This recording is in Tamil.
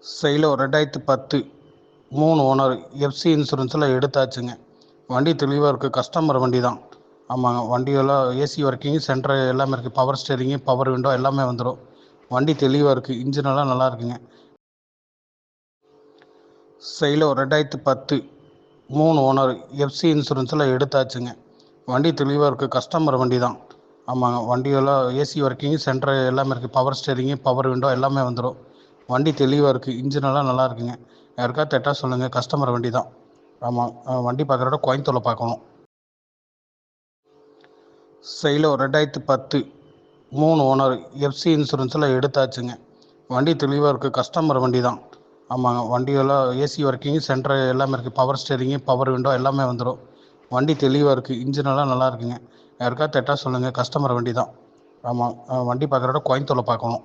சைலோ 2010 3 ஓனர் எஃப்சி இன்சூரன்ஸில் எடுத்தாச்சுங்க. வண்டி தெளிவாக இருக்குது. கஸ்டமர் வண்டி தான். ஆமாங்க, வண்டியெல்லாம் ஏசி ஒர்க்கிங், சென்ட்ரு எல்லாமே இருக்குது. பவர் ஸ்டேரிங்கு, பவர் விண்டோ எல்லாமே வந்துடும். வண்டி தெளிவாக இருக்குது. இன்ஜினெல்லாம் நல்லா இருக்குங்க. சைலோ 2010 3 ஓனர் எஃப்சி இன்சூரன்ஸில் எடுத்தாச்சுங்க. வண்டி தெளிவாக இருக்குது. கஸ்டமர் வண்டி தான். ஆமாங்க, வண்டியெல்லாம் ஏசி ஒர்க்கிங், சென்ட்ரு எல்லாமே இருக்குது. பவர் ஸ்டேரிங்கு, பவர் விண்டோ எல்லாமே வந்துடும். வண்டி தெளிவாக இருக்குது. இன்ஜினெல்லாம் நல்லா இருக்குங்க. யாருக்காவது தெட்டா சொல்லுங்கள். கஸ்டமர் வண்டி தான். ஆமாம், வண்டி பார்க்குறத விட கோயம்புத்தூரில் பார்க்கணும். சைலோ 2010 3 ஓனர் எஃப்சி இன்சூரன்ஸில் எடுத்தாச்சுங்க. வண்டி தெளிவாக இருக்குது. கஸ்டமர் வண்டி தான். ஆமாங்க, வண்டியெல்லாம் ஏசி ஒர்க்கிங், சென்ட்ரு எல்லாமே இருக்குது. பவர் ஸ்டேரிங்கு, பவர் விண்டோ எல்லாமே வந்துடும். வண்டி தெளிவாக இருக்குது. இன்ஜினெல்லாம் நல்லா இருக்குங்க. யாருக்காவது தெட்டா சொல்லுங்கள். கஸ்டமர் வண்டி தான். ஆமாம், வண்டி பார்க்குறத விட கோயம்புத்தூரில் பார்க்கணும்.